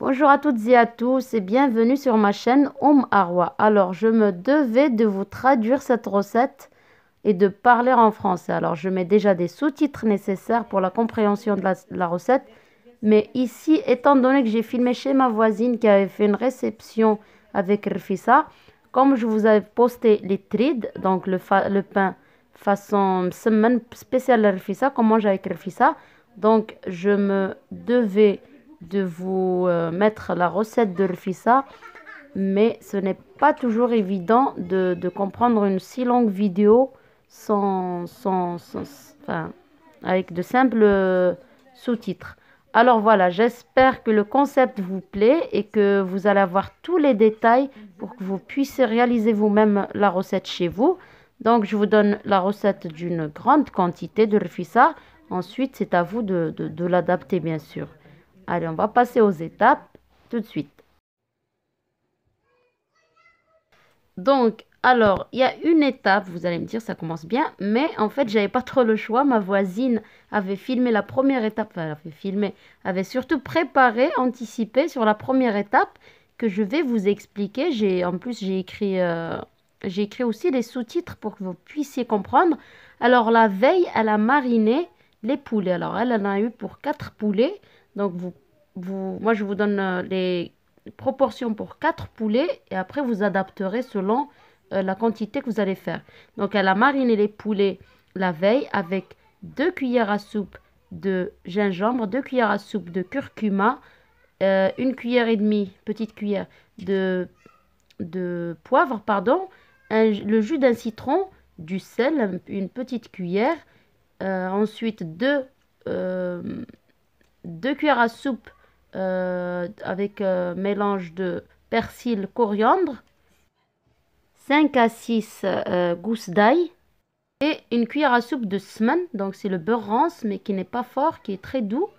Bonjour à toutes et à tous et bienvenue sur ma chaîne Arwa. Alors, je me devais de vous traduire cette recette et de parler en français. Alors, je mets déjà des sous-titres nécessaires pour la compréhension de la recette. Mais ici, étant donné que j'ai filmé chez ma voisine qui avait fait une réception avec Rfissa, comme je vous avais posté les trides, donc le pain façon semaine spéciale Rfissa, qu'on mange avec Rfissa, donc je me devais de vous mettre la recette de Rfissa, mais ce n'est pas toujours évident de comprendre une si longue vidéo enfin, avec de simples sous-titres. Alors voilà, j'espère que le concept vous plaît et que vous allez avoir tous les détails pour que vous puissiez réaliser vous-même la recette chez vous. Donc, je vous donne la recette d'une grande quantité de rfissa. Ensuite, c'est à vous de l'adapter, bien sûr. Allez, on va passer aux étapes tout de suite. Donc, alors, il y a une étape, vous allez me dire, ça commence bien, mais en fait, j'avais pas trop le choix. Ma voisine avait filmé la première étape, enfin, elle avait filmé, avait surtout préparé, anticipé sur la première étape que je vais vous expliquer. En plus, j'ai écrit aussi les sous-titres pour que vous puissiez comprendre. Alors, la veille, elle a mariné les poulets. Alors, elle en a eu pour 4 poulets. Donc, moi, je vous donne les proportions pour 4 poulets et après vous adapterez selon la quantité que vous allez faire. Donc elle a mariné les poulets la veille avec 2 cuillères à soupe de gingembre, 2 cuillères à soupe de curcuma, 1 cuillère et demie, petite cuillère de poivre, pardon, le jus d'un citron, du sel, une petite cuillère, ensuite 2 cuillères à soupe avec mélange de persil, coriandre, 5 à 6 gousses d'ail et une cuillère à soupe de semen. Donc c'est le beurre rance mais qui n'est pas fort, qui est très doux,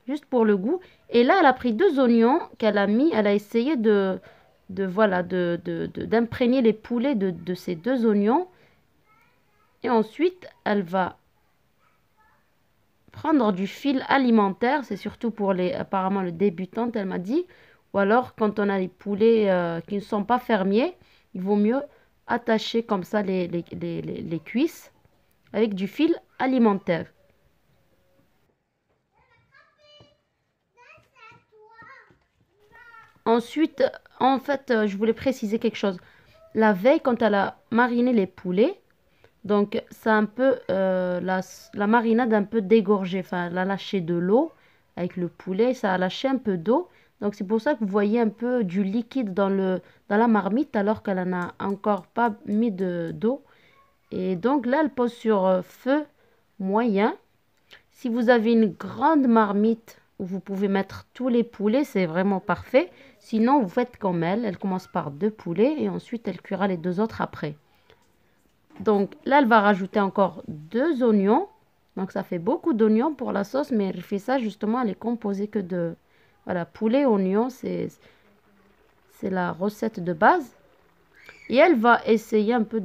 juste pour le goût. Et là, elle a pris 2 oignons qu'elle a mis, elle a essayé d'imprégner les poulets de ces 2 oignons. Et ensuite, elle va prendre du fil alimentaire, c'est surtout pour apparemment le débutant, elle m'a dit, ou alors quand on a les poulets qui ne sont pas fermiers, il vaut mieux attacher comme ça les cuisses avec du fil alimentaire. Ensuite, en fait, je voulais préciser quelque chose. La veille, quand elle a mariné les poulets, donc c'est un peu la marinade un peu dégorgée, enfin elle a lâché de l'eau avec le poulet, ça a lâché un peu d'eau. Donc c'est pour ça que vous voyez un peu du liquide dans la marmite alors qu'elle n'en a encore pas mis d'eau. Et donc là elle pose sur feu moyen. Si vous avez une grande marmite où vous pouvez mettre tous les poulets, c'est vraiment parfait. Sinon vous faites comme elle commence par 2 poulets et ensuite elle cuira les 2 autres après. Donc là, elle va rajouter encore 2 oignons. Donc ça fait beaucoup d'oignons pour la sauce, mais elle fait ça justement, elle est composée que de voilà, poulet, oignon, c'est la recette de base. Et elle va essayer un peu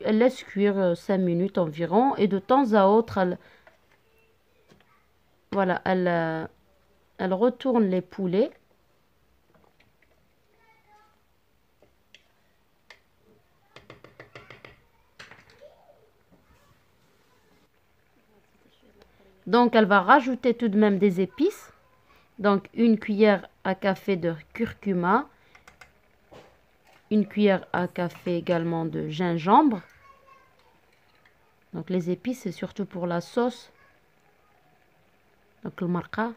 elle laisse cuire 5 minutes environ et de temps à autre, voilà, elle retourne les poulets. Donc elle va rajouter tout de même des épices. Donc 1 cuillère à café de curcuma, 1 cuillère à café également de gingembre. Donc les épices, c'est surtout pour la sauce. Donc le marqa.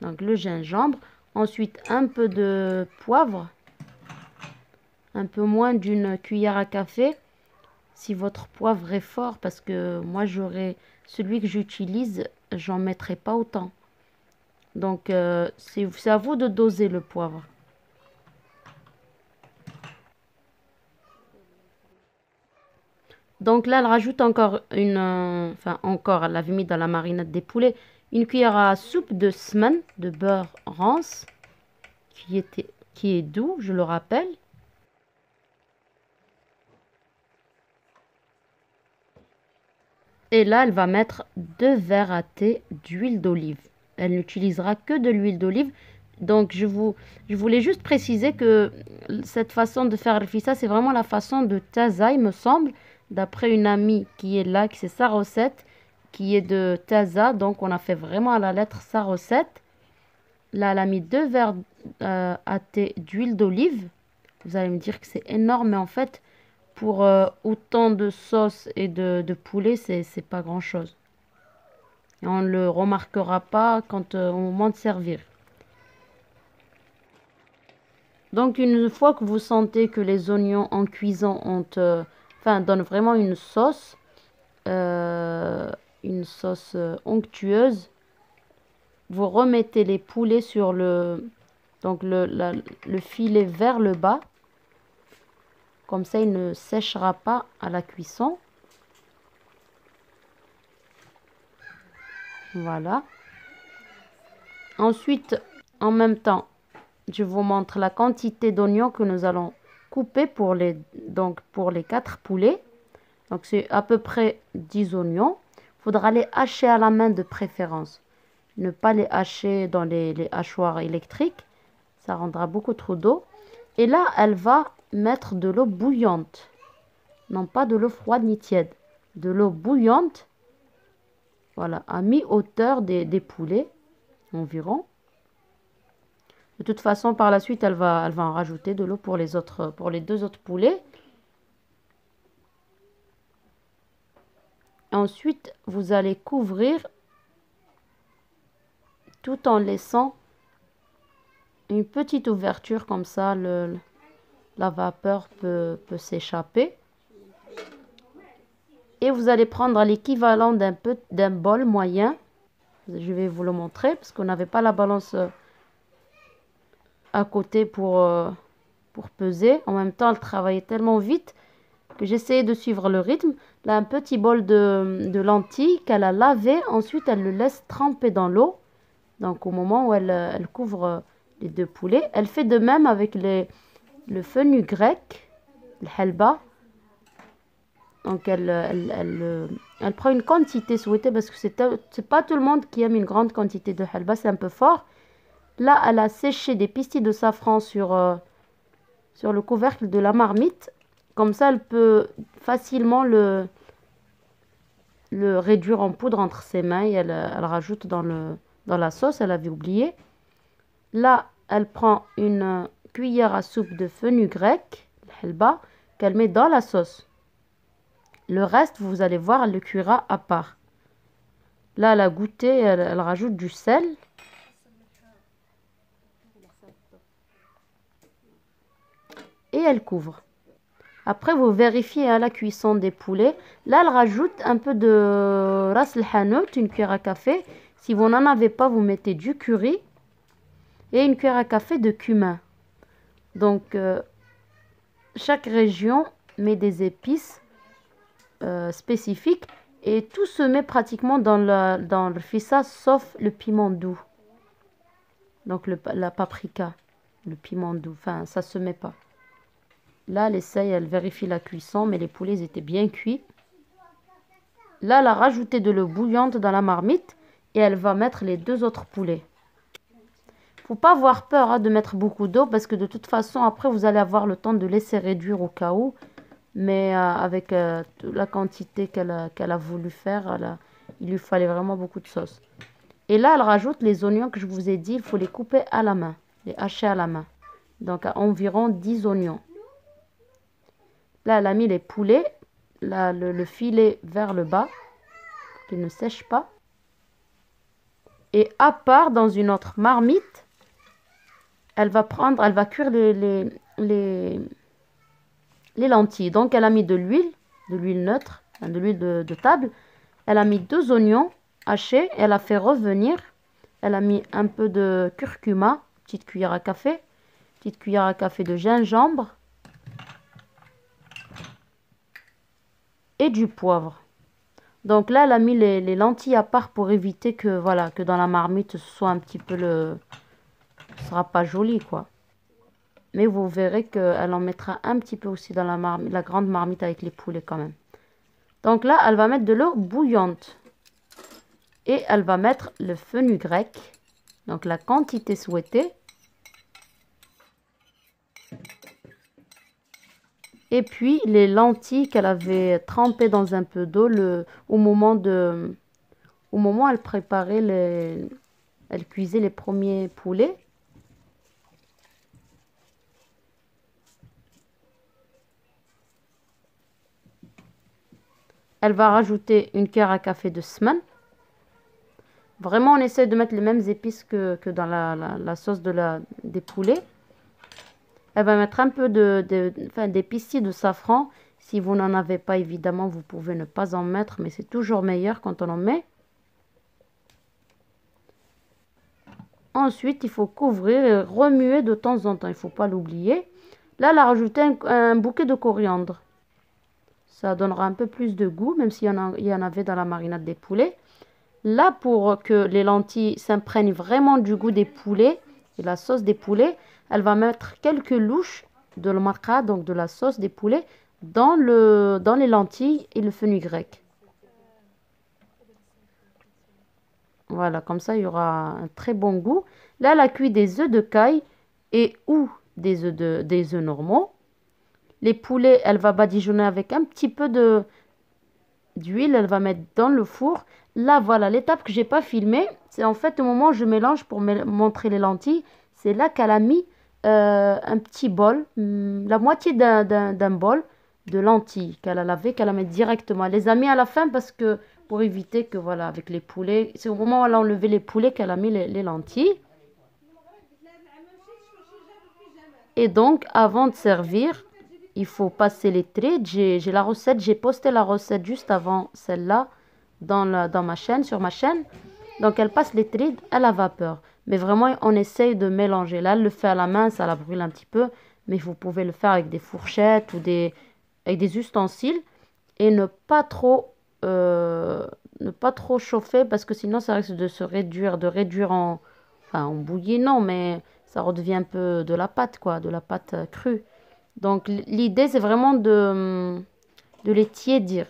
Donc le gingembre. Ensuite un peu de poivre. Un peu moins d'1 cuillère à café. Si votre poivre est fort, parce que moi celui que j'utilise, j'en mettrai pas autant. Donc c'est à vous de doser le poivre. Donc là, elle rajoute encore encore, elle l'avait mis dans la marinade des poulets, 1 cuillère à soupe de semen, de beurre rance, qui est doux, je le rappelle. Et là, elle va mettre 2 verres à thé d'huile d'olive. Elle n'utilisera que de l'huile d'olive. Donc, je voulais juste préciser que cette façon de faire le fissa, c'est vraiment la façon de Taza, il me semble, d'après une amie qui est là, qui c'est sa recette, qui est de Taza. Donc, on a fait vraiment à la lettre sa recette. Là, elle a mis 2 verres à thé d'huile d'olive. Vous allez me dire que c'est énorme, mais en fait, pour autant de sauce et de poulet, c'est pas grand-chose. Et on ne le remarquera pas quand au moment de servir. Donc une fois que vous sentez que les oignons en cuisant donnent vraiment euh, une sauce onctueuse, vous remettez les poulets sur le filet vers le bas. Comme ça, il ne séchera pas à la cuisson. Voilà. Ensuite, en même temps, je vous montre la quantité d'oignons que nous allons couper pour les 4 poulets. Donc, c'est à peu près 10 oignons. Il faudra les hacher à la main de préférence. Ne pas les hacher dans les hachoirs électriques. Ça rendra beaucoup trop d'eau. Et là, elle va mettre de l'eau bouillante. Non pas de l'eau froide ni tiède. De l'eau bouillante. Voilà, à mi-hauteur des poulets environ. De toute façon, par la suite, elle va en rajouter de l'eau pour les 2 autres poulets. Ensuite, vous allez couvrir tout en laissant une petite ouverture comme ça, la vapeur peut s'échapper. Et vous allez prendre l'équivalent d'un bol moyen. Je vais vous le montrer parce qu'on n'avait pas la balance à côté pour peser. En même temps, elle travaillait tellement vite que j'essayais de suivre le rythme. Là, un petit bol de lentilles qu'elle a lavé. Ensuite, elle le laisse tremper dans l'eau. Donc, au moment où elle couvre les 2 poulets. Elle fait de même avec le fenugrec, le halba. Donc, elle prend une quantité souhaitée parce que c'est pas tout le monde qui aime une grande quantité de halba. C'est un peu fort. Là, elle a séché des pistilles de safran sur le couvercle de la marmite. Comme ça, elle peut facilement le réduire en poudre entre ses mains et elle rajoute dans la sauce. Elle avait oublié. Là, elle prend une cuillère à soupe de fenugrec, le halba, qu'elle met dans la sauce. Le reste, vous allez voir, elle le cuira à part. Là, elle a goûté, elle rajoute du sel. Et elle couvre. Après, vous vérifiez à la cuisson des poulets. Là, elle rajoute un peu de ras el hanout, une cuillère à café. Si vous n'en avez pas, vous mettez du curry et une cuillère à café de cumin. Donc, chaque région met des épices spécifiques et tout se met pratiquement dans le fissa sauf le piment doux. Donc, la paprika, le piment doux, enfin, ça se met pas. Là, elle vérifie la cuisson, mais les poulets étaient bien cuits. Là, elle a rajouté de l'eau bouillante dans la marmite et elle va mettre les 2 autres poulets. Faut pas avoir peur de mettre beaucoup d'eau parce que de toute façon, après, vous allez avoir le temps de laisser réduire au cas où. Mais avec la quantité qu'elle a voulu faire, il lui fallait vraiment beaucoup de sauce. Et là, elle rajoute les oignons que je vous ai dit, il faut les couper à la main, les hacher à la main. Donc, à environ 10 oignons. Là, elle a mis les poulets, le filet vers le bas, pour qu'il ne sèche pas. Et à part, dans une autre marmite, elle va cuire les lentilles. Donc, elle a mis de l'huile neutre, de l'huile de table. Elle a mis 2 oignons hachés. Elle a fait revenir. Elle a mis un peu de curcuma, petite cuillère à café de gingembre. Et du poivre. Donc là, elle a mis les lentilles à part pour éviter que dans la marmite, ce soit un petit peu ce sera pas joli, quoi. Mais vous verrez qu'elle en mettra un petit peu aussi dans la grande marmite avec les poulets quand même. Donc là, elle va mettre de l'eau bouillante. Et elle va mettre le fenugrec, donc la quantité souhaitée. Et puis les lentilles qu'elle avait trempées dans un peu d'eau au moment où elle préparait elle cuisait les premiers poulets. Elle va rajouter une cuillère à café de semen. Vraiment, on essaie de mettre les mêmes épices que dans la sauce des poulets. Elle va mettre un peu d'épices de safran. Si vous n'en avez pas, évidemment, vous pouvez ne pas en mettre, mais c'est toujours meilleur quand on en met. Ensuite, il faut couvrir et remuer de temps en temps. Il ne faut pas l'oublier. Là, elle a rajouté un bouquet de coriandre. Ça donnera un peu plus de goût, même s'il y en avait dans la marinade des poulets. Là, pour que les lentilles s'imprègnent vraiment du goût des poulets et la sauce des poulets, elle va mettre quelques louches de l'marqa, donc de la sauce des poulets, dans les lentilles et le fenugrec. Voilà, comme ça, il y aura un très bon goût. Là, elle a cuit des œufs de caille et ou des œufs normaux. Les poulets, elle va badigeonner avec un petit peu d'huile. Elle va mettre dans le four. Là, voilà, l'étape que j'ai pas filmée, c'est en fait au moment où je mélange pour montrer les lentilles. C'est là qu'elle a mis un petit bol, la moitié d'un bol de lentilles qu'elle a lavé, qu'elle a mis directement. Elle les a mis à la fin parce que pour éviter que, voilà, avec les poulets, c'est au moment où elle a enlevé les poulets qu'elle a mis les lentilles. Et donc, avant de servir, il faut passer les traits. J'ai la recette, j'ai posté la recette juste avant celle-là dans ma chaîne, sur ma chaîne. Donc, elle passe les traits à la vapeur. Mais vraiment, on essaye de mélanger. Là, elle le fait à la main, ça la brûle un petit peu. Mais vous pouvez le faire avec des fourchettes ou avec des ustensiles. Et ne pas trop chauffer parce que sinon, ça risque de se réduire, en bouillie, non, mais ça redevient un peu de la pâte, quoi, de la pâte crue. Donc, l'idée, c'est vraiment de les tiédir.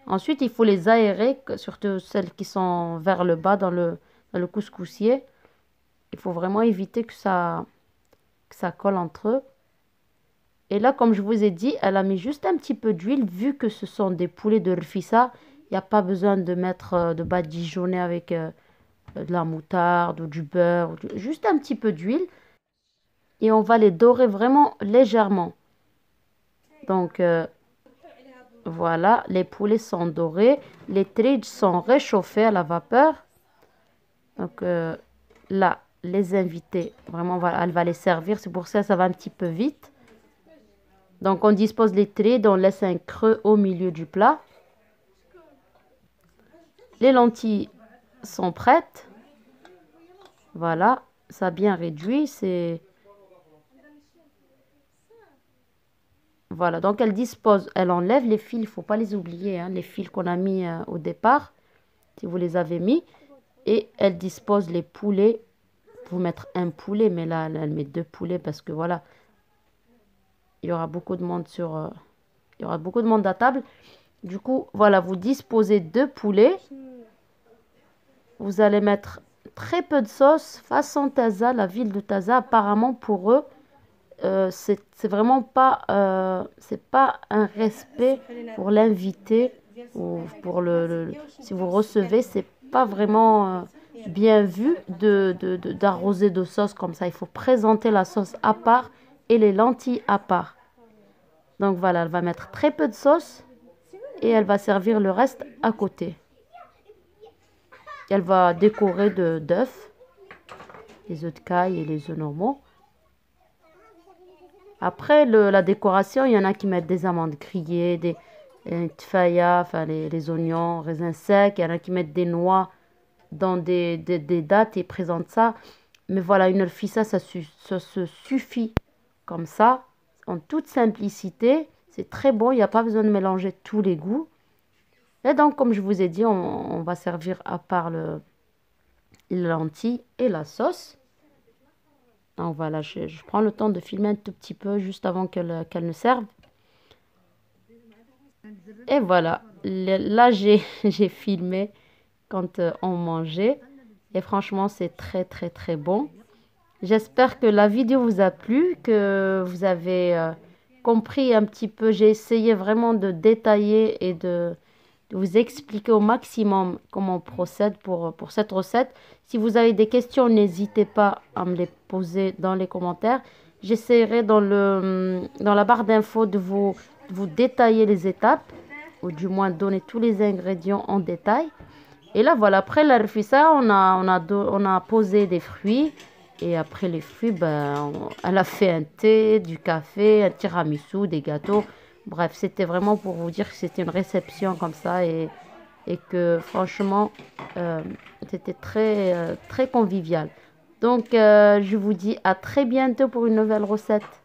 Ensuite, il faut les aérer, surtout celles qui sont vers le bas dans le couscoussier. Il faut vraiment éviter que ça colle entre eux. Et là, comme je vous ai dit, elle a mis juste un petit peu d'huile. Vu que ce sont des poulets de rfissa, il n'y a pas besoin de mettre de badigeonner avec de la moutarde ou du beurre. Juste un petit peu d'huile. Et on va les dorer vraiment légèrement. Donc, voilà, les poulets sont dorés. Les tridges sont réchauffés à la vapeur. Donc, là, les invités, vraiment, voilà, elle va les servir. C'est pour ça que ça va un petit peu vite. Donc, on dispose les tridges, on laisse un creux au milieu du plat. Les lentilles sont prêtes. Voilà, ça a bien réduit. Voilà, donc elle enlève les fils, il ne faut pas les oublier, hein, les fils qu'on a mis au départ, si vous les avez mis. Et elle dispose les poulets. Vous mettre un poulet, mais là, elle met deux poulets parce que voilà, il y aura beaucoup de monde il y aura beaucoup de monde à table. Du coup, voilà, vous disposez deux poulets. Vous allez mettre très peu de sauce. Façon Taza, la ville de Taza, apparemment pour eux, c'est vraiment pas, c'est pas un respect pour l'invité ou pour si vous recevez, c'est pas vraiment bien vu d'arroser de sauce comme ça. Il faut présenter la sauce à part et les lentilles à part. Donc voilà, elle va mettre très peu de sauce et elle va servir le reste à côté. Elle va décorer d'œufs, les œufs de caille et les œufs normaux. Après la décoration, il y en a qui mettent des amandes grillées, des tfaya, enfin les oignons, raisins secs. Il y en a qui mettent des noix dans des dattes et présentent ça. Mais voilà, une fissa, ça se suffit comme ça, en toute simplicité. C'est très bon, il n'y a pas besoin de mélanger tous les goûts. Et donc, comme je vous ai dit, on va servir à part les lentilles et la sauce. Donc voilà, je prends le temps de filmer un tout petit peu juste avant qu'elle ne serve. Et voilà, là j'ai filmé quand on mangeait. Et franchement, c'est très, très, très bon. J'espère que la vidéo vous a plu, que vous avez compris un petit peu. J'ai essayé vraiment de détailler et de vous expliquer au maximum comment on procède pour cette recette. Si vous avez des questions, n'hésitez pas à me les poser dans les commentaires. J'essaierai dans la barre d'infos de vous détailler les étapes, ou du moins donner tous les ingrédients en détail. Et là, voilà, après la ça, on a posé des fruits. Et après les fruits, ben, elle a fait un thé, du café, un tiramisu, des gâteaux. Bref, c'était vraiment pour vous dire que c'était une réception comme ça et que franchement, euh, c'était très, très convivial. Donc, je vous dis à très bientôt pour une nouvelle recette.